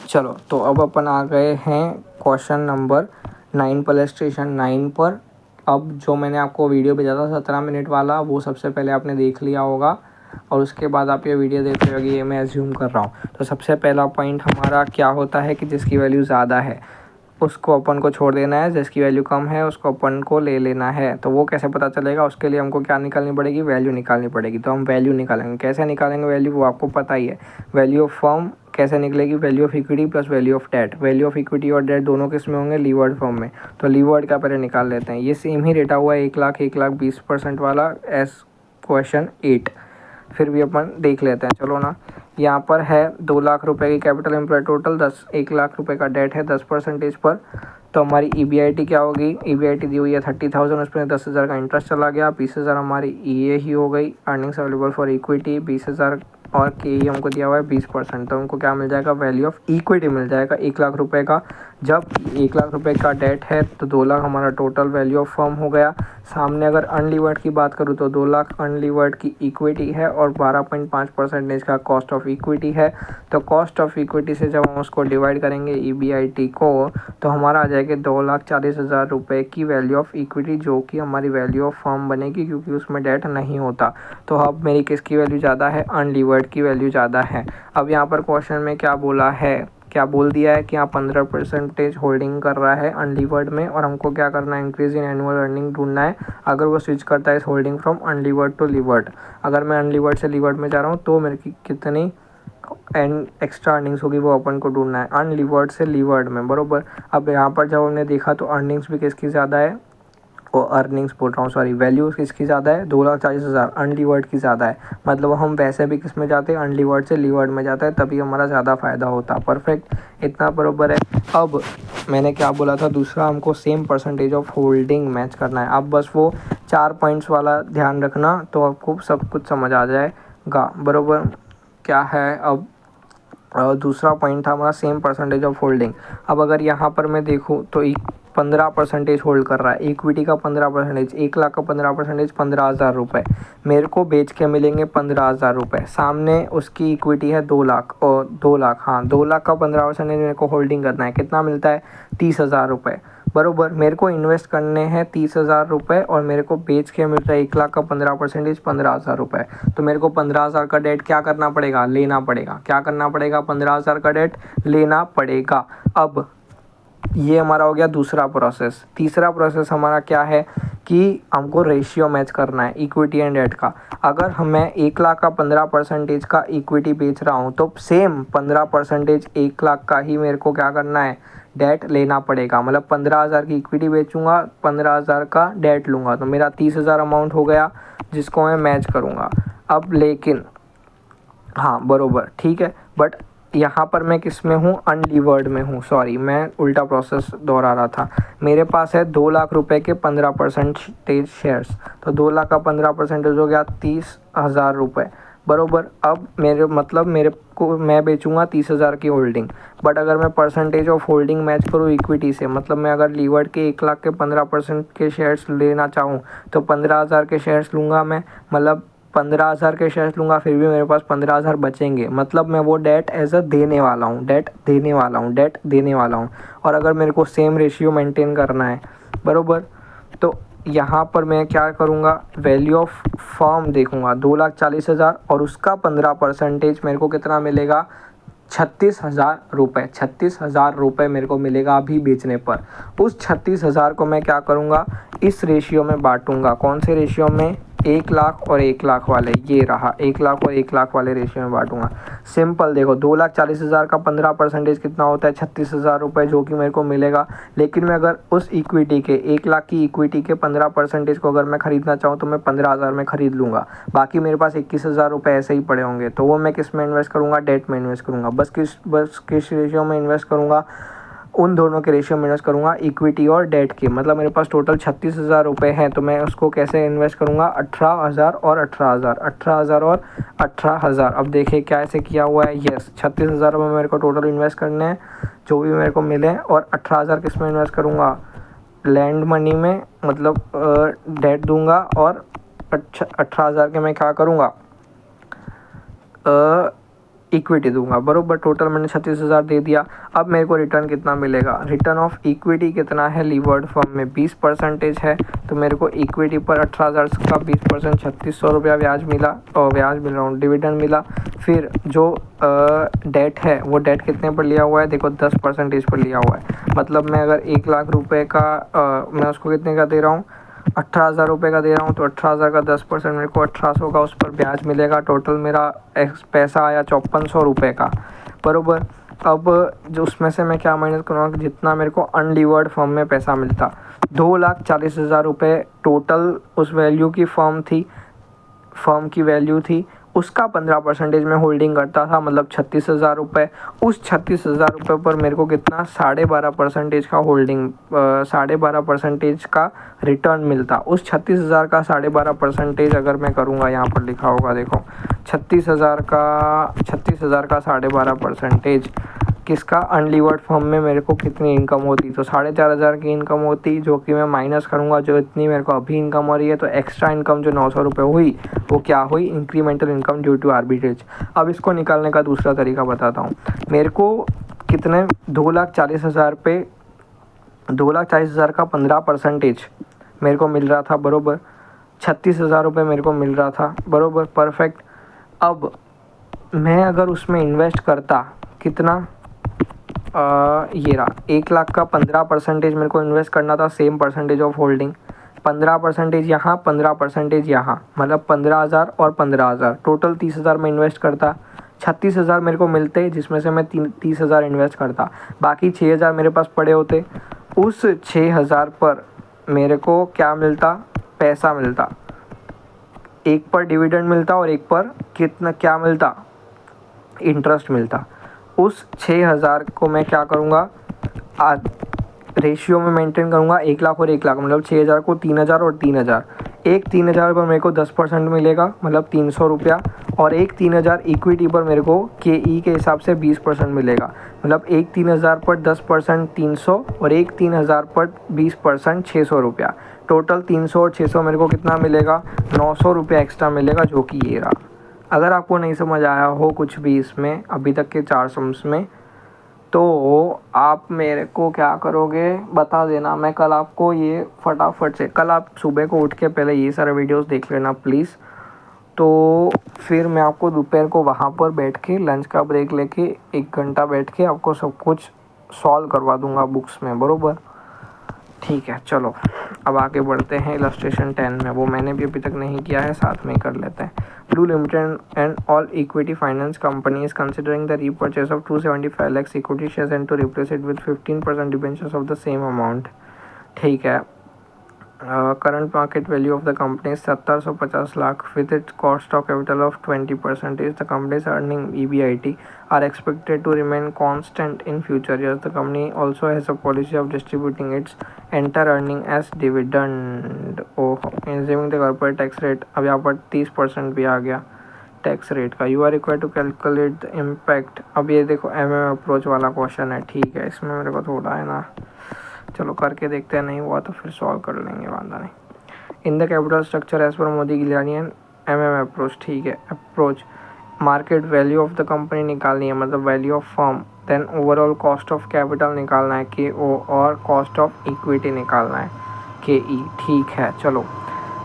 चलो तो अब अपन आ गए हैं क्वेश्चन नंबर 9 पर, स्टेशन 9 पर। अब जो मैंने आपको वीडियो भेजा था 17 मिनट वाला, वो सबसे पहले आपने देख लिया होगा और उसके बाद आप ये वीडियो देख रहे होगे, ये मैं एज्यूम कर रहा हूँ। तो सबसे पहला पॉइंट हमारा क्या होता है कि जिसकी वैल्यू ज़्यादा है उसको अपन को छोड़ देना है, जिसकी वैल्यू कम है उसको अपन को ले लेना है। तो वो कैसे पता चलेगा, उसके लिए हमको क्या निकालनी पड़ेगी, वैल्यू निकालनी पड़ेगी। तो हम वैल्यू निकालेंगे, कैसे निकालेंगे वैल्यू, वो आपको पता ही है। वैल्यू ऑफ फर्म कैसे निकलेगी, value of equity plus value of debt. Value of equity और डेट दोनों किस में होंगे, लीवर्ड फॉर्म में। तो लीवर्ड का पहले निकाल लेते हैं। ये सेम ही रेटा हुआ है 1,20% वाला एस क्वेश्चन 8। फिर भी अपन देख लेते हैं, चलो ना। यहाँ पर है 2 लाख रुपए की कैपिटल एम्प्लॉय टोटल, 1 लाख रुपए का डेट है 10% पर। तो हमारी EBIT क्या होगी, EBIT दी हुई है 30,000, उसमें 10,000 का इंटरेस्ट चला गया, 20,000 हमारी EA ही हो गई, अर्निंग्स अवेलेबल फॉर इक्विटी 20,000 और के हमको दिया हुआ है 20%। तो हमको क्या मिल जाएगा, वैल्यू ऑफ इक्विटी मिल जाएगा 1 लाख रुपए का। जब 1 लाख रुपए का डेट है तो 2 लाख हमारा टोटल वैल्यू ऑफ फर्म हो गया। सामने अगर अनलीवर्ड की बात करूँ तो 2 लाख अनलीवर्ड की इक्विटी है और 12.5% का कॉस्ट ऑफ इक्विटी है। तो कॉस्ट ऑफ इक्विटी से जब हम उसको डिवाइड करेंगे EBIT को, तो हमारा आ जाएगा 2,40,000 रुपये की वैल्यू ऑफ इक्विटी, जो कि हमारी वैल्यू ऑफ फर्म बनेगी क्योंकि उसमें डेट नहीं होता। तो अब मेरी किसकी वैल्यू ज़्यादा है, अनलीवर्ड की वैल्यू ज़्यादा है। अब यहाँ पर क्वेश्चन में क्या बोला है, क्या बोल दिया है कि यहाँ 15% होल्डिंग कर रहा है अनलीवर्ड में और हमको क्या करना है, इंक्रीज इन एनुअल अर्निंग ढूंढना है। अगर वो स्विच करता है इस holding from unlevered to levered, अगर मैं अनलीवर्ड से लीवर्ड में जा रहा हूँ तो मेरे की कितनी एंड एक्स्ट्रा अर्निंग्स होगी वो अपन को ढूंढना है अनलीवर्ड से लीवर्ड में, बरोबर। अब यहाँ पर जब हमने देखा तो अर्निंग्स भी किसकी ज़्यादा है, वो अर्निंग्स बोल रहा हूँ सॉरी, वैल्यू किसकी ज़्यादा है, 2,40,000 अनलीवर्ड की ज़्यादा है। मतलब हम वैसे भी किस में जाते हैं, अनलीवर्ड से लीवर्ड में जाता है, तभी हमारा ज़्यादा फ़ायदा होता। परफेक्ट, इतना बरोबर है। अब मैंने क्या बोला था, दूसरा हमको same percentage of holding match करना है। अब बस वो 4 पॉइंट्स वाला ध्यान रखना तो आपको सब कुछ समझ आ जाएगा, बरोबर। क्या है अब दूसरा पॉइंट था हमारा सेम परसेंटेज ऑफ होल्डिंग। अब अगर यहाँ पर मैं देखूँ तो 15% होल्ड कर रहा है, इक्विटी का 15%, 1 लाख का 15%, 15,000 रुपये मेरे को बेच के मिलेंगे 15,000 रुपये। सामने उसकी इक्विटी है 2 लाख और 2 लाख, हाँ 2 लाख का 15% मेरे को होल्डिंग करना है, कितना मिलता है 30,000 रुपये, बरोबर। मेरे को इन्वेस्ट करने हैं 30,000 रुपये और मेरे को बेच के मिल रहा है 1 लाख का 15% 15,000 रुपये। तो मेरे को 15,000 का डेट क्या करना पड़ेगा, लेना पड़ेगा। क्या करना पड़ेगा, 15,000 का डेट लेना पड़ेगा। अब ये हमारा हो गया दूसरा प्रोसेस। तीसरा प्रोसेस हमारा क्या है कि हमको रेशियो मैच करना है इक्विटी एंड डेट का। अगर मैं 1 लाख का 15% का इक्विटी बेच रहा हूँ तो सेम 15% 1 लाख का ही मेरे को क्या करना है, डेट लेना पड़ेगा। मतलब 15,000 की इक्विटी बेचूंगा, 15,000 का डेट लूँगा, तो मेरा 30,000 अमाउंट हो गया जिसको मैं मैच करूँगा। अब लेकिन हाँ बरोबर ठीक है, बट यहाँ पर मैं किस में हूँ, अनलीवर्ड में हूँ, सॉरी मैं उल्टा प्रोसेस दोहरा रहा था। मेरे पास है 2 लाख रुपए के 15% शेयर्स, तो 2 लाख का 15% हो गया 30,000 रुपये, बरोबर। अब मेरे को मैं बेचूंगा 30,000 की होल्डिंग, बट अगर मैं परसेंटेज ऑफ होल्डिंग मैच करूँ इक्विटी से, मतलब मैं अगर लीवर्ड के 1 लाख के 15% के शेयर्स लेना चाहूँ तो 15,000 के शेयर्स लूँगा मैं, मतलब 15,000 के शेयर्स लूँगा, फिर भी मेरे पास 15,000 बचेंगे। मतलब मैं वो डेट एज अ देने वाला हूँ, डेट देने वाला हूँ। और अगर मेरे को सेम रेशियो मेंटेन करना है, बरोबर, तो यहाँ पर मैं क्या करूँगा, वैल्यू ऑफ फर्म देखूँगा 2,40,000 और उसका 15% मेरे को कितना मिलेगा, 36,000 रुपये। 36,000 रुपये मेरे को मिलेगा अभी बेचने पर। उस 36,000 को मैं क्या करूँगा, इस रेशियो में बांटूंगा। कौन से रेशियो में, 1 लाख और 1 लाख वाले, ये रहा 1 लाख और 1 लाख वाले रेशियो में बांटूंगा। सिंपल देखो, 2,40,000 का 15% कितना होता है, 36,000 रुपये, जो कि मेरे को मिलेगा। लेकिन मैं अगर उस इक्विटी के 1 लाख की इक्विटी के 15% को अगर मैं खरीदना चाहूँ तो मैं 15,000 में खरीद लूँगा। बाकी मेरे पास 21,000 रुपये ऐसे ही पड़े होंगे, तो वो मैं किस में इन्वेस्ट करूँगा, डेट में इन्वेस्ट करूँगा। बस किस रेशियो में इन्वेस्ट करूँगा, उन दोनों के रेशियो में इन्वेस्ट करूँगा, इक्विटी और डेट के। मतलब मेरे पास टोटल 36,000 रुपये हैं, तो मैं उसको कैसे इन्वेस्ट करूँगा, 18,000 और 18,000, 18,000 और 18,000। अब देखिए क्या ऐसे किया हुआ है, यस 36,000 रुपये मेरे को टोटल इन्वेस्ट करने हैं जो भी मेरे को मिले, और 18,000 किस में इन्वेस्ट करूँगा, लैंड मनी में, मतलब डेट दूंगा। और 18,000 के मैं क्या करूँगा, इक्विटी दूंगा, बरोबर। टोटल मैंने 36,000 दे दिया। अब मेरे को रिटर्न कितना मिलेगा, रिटर्न ऑफ इक्विटी कितना है लीवर्ड फॉर्म में 20% है, तो मेरे को इक्विटी पर 18,000 का 20% 3600 रुपया ब्याज मिला, और ब्याज मिल रहा हूँ, डिविडेंड मिला। फिर जो डेट है वो डेट कितने पर लिया हुआ है, देखो 10% पर लिया हुआ है। मतलब मैं अगर 1,00,000 रुपये का मैं उसको कितने का दे रहा हूँ, 18,000 रुपये का दे रहा हूँ, तो 18,000 का 10% मेरे को 1800 का उस पर ब्याज मिलेगा। टोटल मेरा पैसा आया 5400 रुपये का, बरोबर। अब जो उसमें से मैं क्या माइनस करूँगा, जितना मेरे को अनलीवर्ड फर्म में पैसा मिलता, 2,40,000 रुपये टोटल उस वैल्यू की फर्म की वैल्यू थी, उसका 15% में होल्डिंग करता था, मतलब 36,000 रुपये। उस 36,000 रुपये पर मेरे को कितना 12.5% का होल्डिंग 12.5% का रिटर्न मिलता। उस 36,000 का 12.5% अगर मैं करूँगा, यहाँ पर लिखा होगा देखो, 36,000 का 12.5% किसका, अनलीवर्ड फर्म में मेरे को कितनी इनकम होती, तो 4,500 की इनकम होती, जो कि मैं माइनस करूँगा जो इतनी मेरे को अभी इनकम हो रही है, तो एक्स्ट्रा इनकम जो 900 रुपये हुई वो क्या हुई, incremental income due to arbitrage. अब इसको निकालने का दूसरा तरीका बताता हूँ। मेरे को कितने 2,40,000 पे 2,40,000 का 15% मेरे को मिल रहा था, बरोबर। 36,000 रुपये मेरे को मिल रहा था, बरोबर, परफेक्ट। अब मैं अगर उसमें इन्वेस्ट करता कितना, ये रहा 1,00,000 का 15% मेरे को इन्वेस्ट करना था, सेम परसेंटेज ऑफ होल्डिंग, 15% यहाँ, 15% यहाँ, मतलब 15,000 और 15,000, टोटल 30,000 में इन्वेस्ट करता। 36,000 मेरे को मिलते, जिसमें से मैं 30,000 इन्वेस्ट करता, बाकी 6,000 मेरे पास पड़े होते। उस 6,000 पर मेरे को क्या मिलता, पैसा मिलता, एक पर डिविडेंड मिलता और एक पर कितना क्या मिलता, इंटरेस्ट मिलता। उस 6,000 को मैं क्या करूँगा, रेशियो में मेंटेन करूँगा, 1,00,000 और 1,00,000, मतलब 6,000 को 3,000 और 3,000। एक 3,000 पर मेरे को 10% मिलेगा, मतलब 300 रुपया, और एक 3,000 इक्विटी पर मेरे को KE के हिसाब से 20% मिलेगा, मतलब एक 3,000 पर 10% 300, और एक 3,000 पर 20% 600 रुपया। टोटल 300 और 600 मेरे को कितना मिलेगा, 900 रुपया एक्स्ट्रा मिलेगा, जो कि ये रहा। अगर आपको नहीं समझ आया हो कुछ भी इसमें अभी तक के 4 सम्स में, तो आप मेरे को क्या करोगे बता देना। मैं कल आपको ये फटाफट से, कल आप सुबह को उठ के पहले ये सारे वीडियोस देख लेना प्लीज़। तो फिर मैं आपको दोपहर को वहाँ पर बैठ के लंच का ब्रेक लेके 1 घंटा बैठ के आपको सब कुछ सॉल्व करवा दूँगा बुक्स में, बरोबर। ठीक है, चलो अब आगे बढ़ते हैं इलस्ट्रेशन 10 में। वो मैंने भी अभी तक नहीं किया है, साथ में कर लेते हैं। Blue Limited and all equity finance company is considering the repurchase of 275 lakhs equity shares and to replace it with 15% debentures of the same amount। ठीक है, current market value of the company is 750 lakh with its cost of capital of 20%. The company's earning EBIT are expected to remain constant in future years. The company also has a policy of distributing its entire earning as dividend। Assuming the corporate tax rate, अब यहाँ पर 30% भी आ गया tax rate का। You are required to calculate the impact. अब ये देखो अप्रोच वाला क्वेश्चन है, ठीक है, इसमें मेरे को थोड़ा है ना, चलो करके देखते हैं, नहीं हुआ तो फिर सॉल्व कर लेंगे, वादा नहीं। In the capital structure as per Modigliani and approach, ठीक है। Approach, market value of the company निकालनी है, मतलब value of firm, then overall cost of capital निकालना है KO, और कॉस्ट ऑफ इक्विटी निकालना है KE, ठीक है। चलो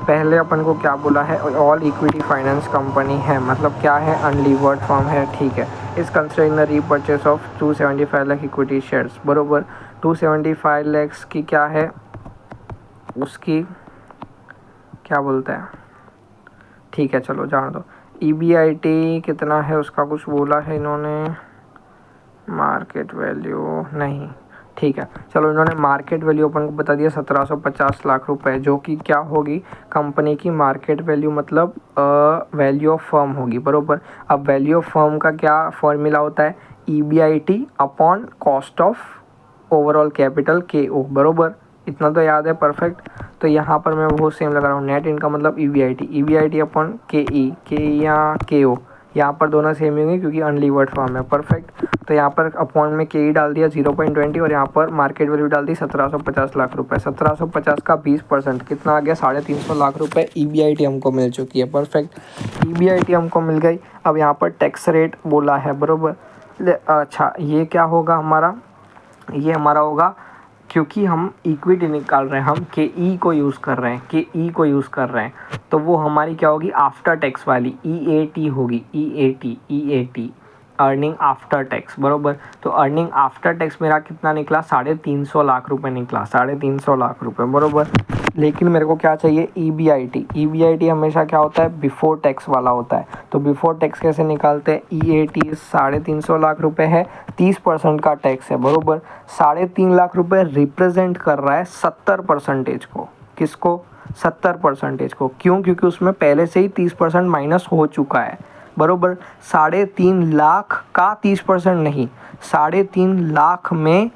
पहले अपन को क्या बोला है, ऑल इक्विटी फाइनेंस कंपनी है, मतलब क्या है, अनलीवर्ड फर्म है, ठीक है। इस considering the repurchase of 275 lakh equity shares, बरोबर। 275 लैक्स की क्या है, उसकी क्या बोलते हैं, ठीक है, चलो जान दो। EBIT कितना है उसका कुछ बोला है इन्होंने, मार्केट वैल्यू नहीं, ठीक है, चलो इन्होंने मार्केट वैल्यू अपन को बता दिया 1750 लाख रुपए, जो कि क्या होगी, कंपनी की मार्केट वैल्यू, मतलब वैल्यू ऑफ फर्म होगी, बरोबर। अब वैल्यू ऑफ फर्म का क्या फॉर्मूला होता है, EBIT upon cost of overall capital KO, बरोबर। इतना तो याद है, परफेक्ट। तो यहाँ पर मैं वो सेम लगा रहा हूँ, नेट इनकम मतलब EBIT अपॉन KE या KO, यहाँ पर दोनों सेम ही होंगे क्योंकि अनलीवर्ड फॉर्म है। परफेक्ट। तो यहाँ पर अपॉन में के डाल दिया 0.20 और यहाँ पर मार्केट वैल्यू डाल दी 1750 लाख रुपए। 1750 का 20% कितना आ गया 350 लाख रुपए EBIT हमको मिल चुकी है। परफेक्ट। EBIT हमको मिल गई। अब यहाँ पर टैक्स रेट बोला है, बरोबर। अच्छा, ये क्या होगा हमारा, ये हमारा होगा क्योंकि हम इक्विटी निकाल रहे हैं, हम के ई को यूज़ कर रहे हैं, के ई को यूज़ कर रहे हैं, तो वो हमारी क्या होगी आफ्टर टैक्स वाली EAT होगी। EAT अर्निंग आफ्टर टैक्स, बरोबर। तो अर्निंग आफ्टर टैक्स मेरा कितना निकला 350 लाख रुपए निकला, 350 लाख रुपए, बरोबर। लेकिन मेरे को क्या चाहिए EBIT हमेशा क्या होता है बिफोर टैक्स वाला होता है। तो बिफोर टैक्स कैसे निकालते हैं, EAT 350 लाख रुपए है, 30% का टैक्स है, बरोबर। 3.5 लाख रुपए रिप्रेजेंट कर रहा है 70% को, किसको 70% को। क्यों, क्योंकि उसमें पहले से ही 30% माइनस हो चुका है, बरोबर। 3.5 लाख का 30% नहीं, 3.5 लाख में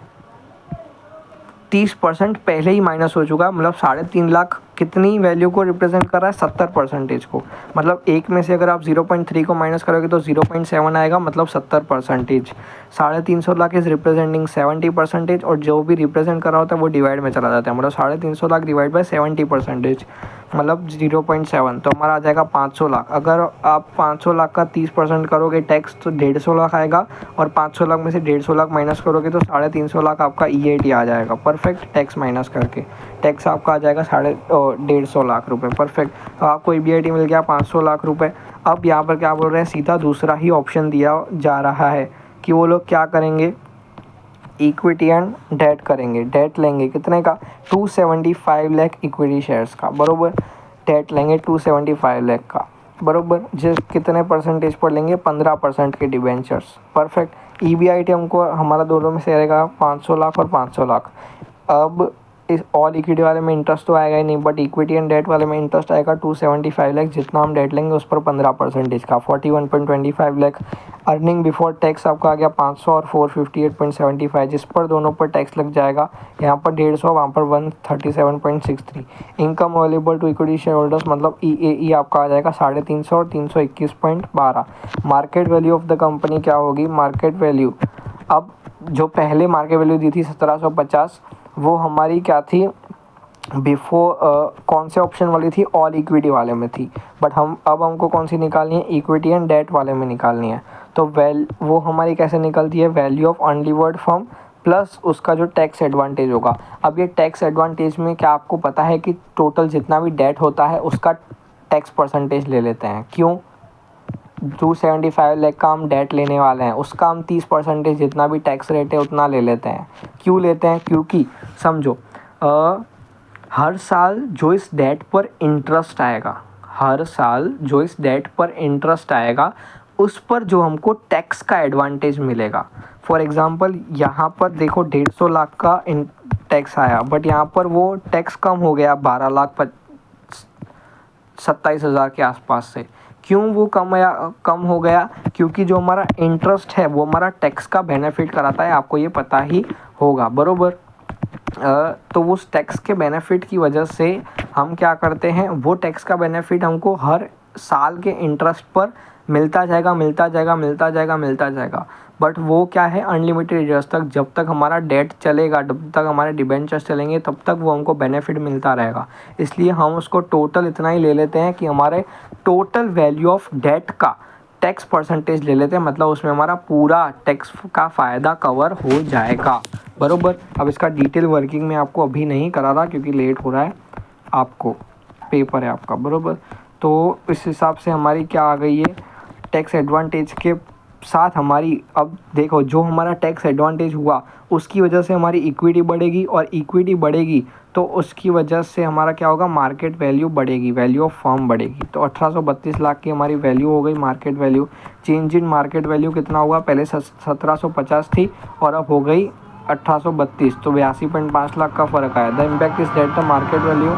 30% पहले ही माइनस हो चुका है। मतलब 3.5 लाख कितनी वैल्यू को रिप्रेजेंट कर रहा है 70% को। मतलब एक में से अगर आप 0.3 को माइनस करोगे तो 0.7 आएगा, मतलब 70%। 350 लाख इज रिप्रेजेंटिंग 70% और जो भी रिप्रेजेंट कर रहा होता है वो डिवाइड में चला जाता है। मतलब 350 लाख डिवाइड बाय 70% मतलब 0.7, तो हमारा आ जाएगा 500 लाख। अगर आप 500 लाख का 30% करोगे टैक्स तो 150 लाख आएगा, और 500 लाख में से 150 लाख माइनस करोगे तो 350 लाख आपका EAT आ जाएगा। परफेक्ट। टैक्स माइनस करके टैक्स आपका आ जाएगा 150 लाख रुपए। परफेक्ट। तो आपको EBIT मिल गया 500 लाख रुपए। अब यहाँ पर क्या बोल रहे हैं, सीधा दूसरा ही ऑप्शन दिया जा रहा है कि वो लोग क्या करेंगे, इक्विटी एंड डेट करेंगे। डेट लेंगे कितने का 275 लाख इक्विटी शेयर्स का, बरोबर। डेट लेंगे 275 लाख का, बरोबर। जिस कितने परसेंटेज पर लेंगे 15% के डिबेंचर्स। परफेक्ट। EBIT हमको हमारा दोनों में से रहेगा 500 लाख और 500 लाख। अब इस ऑल इक्विटी वाले में इंटरेस्ट तो आएगा ही नहीं, बट इक्विटी एंड डेट वाले में इंटरेस्ट आएगा 275 लाख। जितना हम डेट लेंगे उस पर 15% का 41.25 लाख। अर्निंग बिफोर टैक्स आपका आ गया 500 और 458.75, जिस पर दोनों पर टैक्स लग जाएगा। यहाँ पर 150, वहाँ पर 137.63। Income available to equity share holders मतलब EAE आपका आ जाएगा 350 और 321.12। Market value of the company क्या होगी, मार्केट वैल्यू अब जो पहले मार्केट वैल्यू दी थी 1750, वो हमारी क्या थी बिफोर कौन से ऑप्शन वाली थी, ऑल इक्विटी वाले में थी। बट हमको कौन सी निकालनी है, इक्विटी एंड डेट वाले में निकालनी है। तो वो हमारी कैसे निकलती है, value of unlevered firm plus उसका जो टैक्स एडवांटेज होगा। अब ये टैक्स एडवांटेज में क्या आपको पता है कि टोटल जितना भी डेट होता है उसका टैक्स परसेंटेज ले लेते हैं। क्यों, 275 लाख का हम डेट लेने वाले हैं, उसका हम 30% जितना भी टैक्स रेट है उतना ले लेते हैं। क्यों लेते हैं, क्योंकि समझो हर साल जो इस डेट पर इंटरेस्ट आएगा, हर साल जो इस डेट पर इंटरेस्ट आएगा उस पर जो हमको टैक्स का एडवांटेज मिलेगा। फॉर एग्जांपल यहाँ पर देखो 150 लाख का टैक्स आया, बट यहाँ पर वो टैक्स कम हो गया 12,27,000 के आसपास से। क्यों वो कम हो गया, क्योंकि जो हमारा इंटरेस्ट है वो हमारा टैक्स का बेनिफिट कराता है, आपको ये पता ही होगा, बरोबर। तो उस टैक्स के बेनिफिट की वजह से हम क्या करते हैं, वो टैक्स का बेनिफिट हमको हर साल के इंटरेस्ट पर मिलता जाएगा, मिलता जाएगा, मिलता जाएगा, मिलता जाएगा। बट वो क्या है, अनलिमिटेड ईयर्स तक, जब तक हमारा डेट चलेगा, जब तक हमारे डिबेंचर्स चलेंगे तब तक वो हमको बेनिफिट मिलता रहेगा। इसलिए हम उसको टोटल इतना ही ले लेते हैं कि हमारे टोटल वैल्यू ऑफ डेट का टैक्स परसेंटेज ले लेते हैं, मतलब उसमें हमारा पूरा टैक्स का फ़ायदा कवर हो जाएगा, बरोबर। अब इसका डिटेल वर्किंग में आपको अभी नहीं करा रहा क्योंकि लेट हो रहा है, आपको पेपर है आपका, बरोबर। तो इस हिसाब से हमारी क्या आ गई है, टैक्स एडवांटेज के साथ हमारी, अब देखो जो हमारा टैक्स एडवांटेज हुआ उसकी वजह से हमारी इक्विटी बढ़ेगी, और इक्विटी बढ़ेगी तो उसकी वजह से हमारा क्या होगा, मार्केट वैल्यू बढ़ेगी, वैल्यू ऑफ फर्म बढ़ेगी। तो 1832 लाख की हमारी वैल्यू हो गई market value. Change in market value कितना हुआ, पहले 1750 थी और अब हो गई 1832, तो 82.5 लाख का फ़र्क आया। The impact is that the market value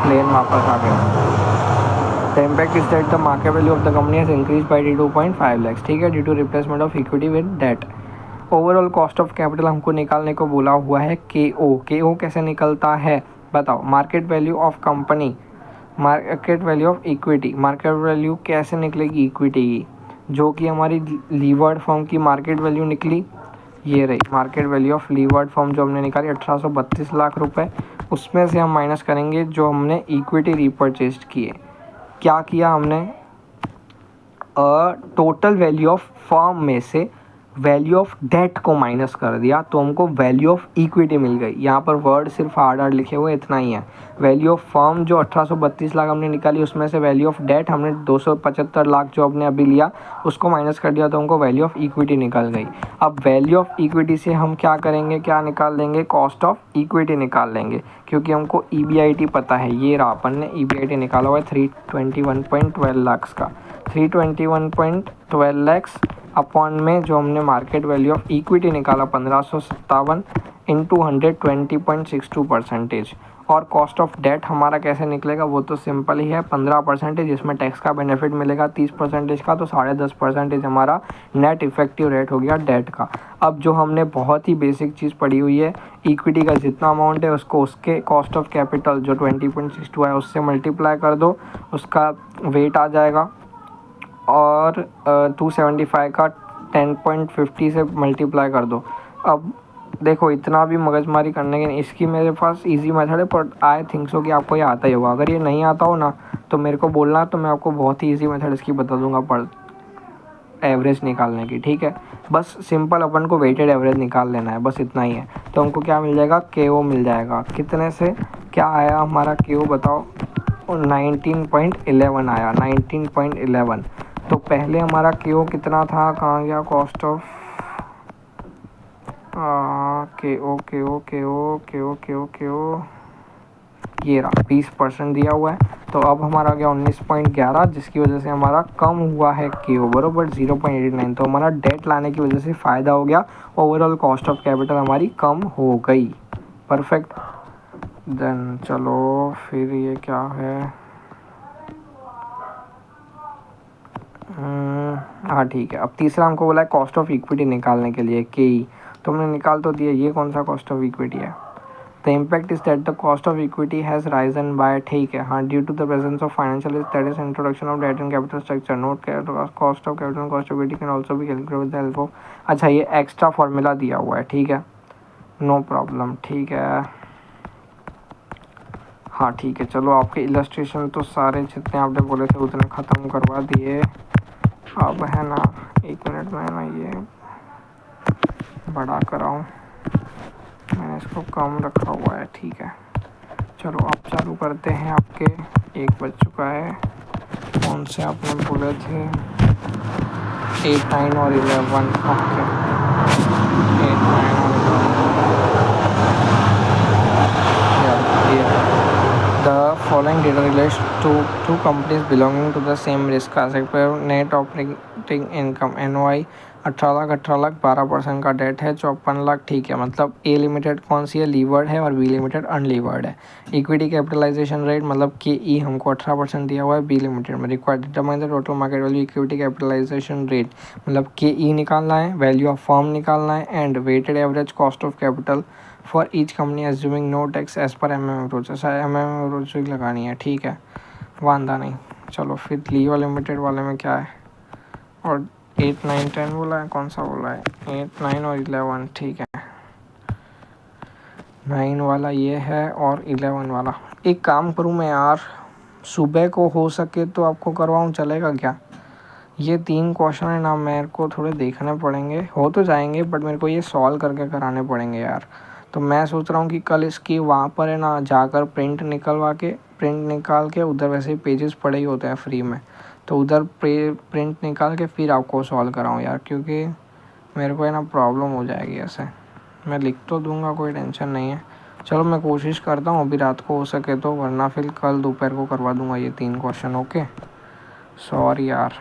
plain वापस आ गया। The impact is that the market value of the company has increase by 2.5 lakh, ठीक है, due to replacement of equity with debt. Overall cost of capital हमको निकालने को बोला हुआ है KO कैसे निकलता है बताओ, market value of company, market value of equity, market value कैसे निकलेगी इक्विटी की, जो कि हमारी लीवर्ड फर्म की मार्केट वैल्यू निकली, ये रही market value of levered firm जो हमने निकाली 1832 लाख रुपए। उसमें से हम माइनस करेंगे जो हमने इक्विटी रीपरचेज किए। क्या किया हमने, टोटल वैल्यू ऑफ फर्म में से वैल्यू ऑफ डेट को माइनस कर दिया तो हमको वैल्यू ऑफ इक्विटी मिल गई। यहाँ पर वर्ड सिर्फ हार्ड लिखे हुए इतना ही है। वैल्यू ऑफ फर्म जो 1832 लाख हमने निकाली, उसमें से वैल्यू ऑफ डेट हमने 275 लाख जो हमने अभी लिया उसको माइनस कर दिया तो हमको वैल्यू ऑफ इक्विटी निकल गई। अब वैल्यू ऑफ इक्विटी से हम क्या करेंगे, क्या निकाल लेंगे, कॉस्ट ऑफ इक्विटी निकाल लेंगे, क्योंकि हमको EBIT पता है। ये रहा, अपन ने EBIT निकाला हुआ है 321.12 लाख का। 321.12 लैक्स अपॉन में जो हमने मार्केट वैल्यू ऑफ इक्विटी निकाला 1557 इंटू 120.62%। और कॉस्ट ऑफ डेट हमारा कैसे निकलेगा, वो तो सिंपल ही है, 15% जिसमें टैक्स का बेनिफिट मिलेगा 30% का, तो 10.5% हमारा नेट इफेक्टिव रेट हो गया डेट का। अब जो हमने बहुत ही बेसिक चीज़ पढ़ी हुई है, इक्विटी का जितना अमाउंट है उसको उसके कॉस्ट ऑफ कैपिटल जो 20.62 है उससे मल्टीप्लाई कर दो, उसका वेट आ जाएगा। और 275 का 10.50 से मल्टीप्लाई कर दो। अब देखो, इतना भी मगजमारी करने के नहीं, इसकी मेरे पास इजी मेथड है, पर आई थिंक सो कि आपको ये आता ही होगा। अगर ये नहीं आता हो ना तो मेरे को बोलना, तो मैं आपको बहुत ही इजी मेथड इसकी बता दूंगा पर एवरेज निकालने की। ठीक है, बस सिंपल अपन को वेटेड एवरेज निकाल लेना है, बस इतना ही है। तो हमको क्या मिल जाएगा, KO मिल जाएगा। कितने से क्या आया हमारा KO बताओ, 19.11 आया, 19.11। तो पहले हमारा KO कितना था, कहाँ गया, कॉस्ट ऑफ KO, ये रहा 20% दिया हुआ है। तो अब हमारा आ गया 19.11, जिसकी वजह से हमारा कम हुआ है KO बराबर 0.89। तो हमारा डेट लाने की वजह से फ़ायदा हो गया, ओवरऑल कॉस्ट ऑफ कैपिटल हमारी कम हो गई। परफेक्ट। देन चलो फिर ये क्या है, हाँ ठीक है। अब तीसरा हमको बोला है कॉस्ट ऑफ इक्विटी निकालने के लिए KE, तो हमने निकाल तो दिया। ये कौन सा कॉस्ट ऑफ इक्विटी है, the impact is that the cost of equity has risen by, ठीक है, हाँ, due to the presence of financial risk that is introduction of debt in capital structure. Note cost of capital, cost of equity can also be calculated with the help of, अच्छा ये extra formula दिया हुआ है, ठीक है, no problem, ठीक है, हाँ ठीक है। चलो आपके इलस्ट्रेशन तो सारे जितने आपने बोले थे उतने ख़त्म करवा दिए। अब है ना, 1 मिनट में ना ये बड़ा कराऊँ, मैंने इसको कम रखा हुआ है, ठीक है। चलो अब चालू करते हैं। आपके 1 बज चुका है, कौन से आपने बोले थे, 8, 9 और 11, ओके, 8, 9 और 11। The following data relates to two companies belonging to the same risk class. Net operating income NOI 18 lakh 12% का डेट है 54 लाख, ठीक है। मतलब A लिमिटेड कौन सी है, लीवर्ड है, और B लिमिटेड अनलीवर्ड है। इक्विटी कैपिटलाइजेशन रेट मतलब KE हमको 18% दिया हुआ है B लिमिटेड में। Required determine the total market value equity capitalization rate मतलब KE निकालना है, वैल्यू ऑफ फर्म निकालना है, and weighted average cost of capital for each company assuming no tax as per MM approach. ऐसा MM approach लगानी है, ठीक है, वांदा नहीं। चलो फिर लीवर लिमिटेड वाले में क्या है, और 8, 9, 10 बोला है, कौन सा बोला है, 8, 9 और 11, ठीक है। 9 वाला ये है और 11 वाला। एक काम करूँ मैं यार, सुबह को हो सके तो आपको करवाऊँ, चलेगा क्या? ये 3 क्वेश्चन है ना, मेरे को थोड़े देखने पड़ेंगे, हो तो जाएंगे बट मेरे को ये सॉल्व करके कराने पड़ेंगे यार। तो मैं सोच रहा हूँ कि कल इसकी वहाँ पर है ना जाकर प्रिंट निकाल के उधर वैसे ही पेजेस पड़े ही होते हैं फ्री में, तो उधर प्रिंट निकाल के फिर आपको सॉल्व कराऊँ यार, क्योंकि मेरे को है ना प्रॉब्लम हो जाएगी ऐसे। मैं लिख तो दूँगा, कोई टेंशन नहीं है। चलो मैं कोशिश करता हूँ अभी रात को हो सके तो, वरना फिर कल दोपहर को करवा दूँगा ये 3 क्वेश्चन। ओके, सॉरी यार।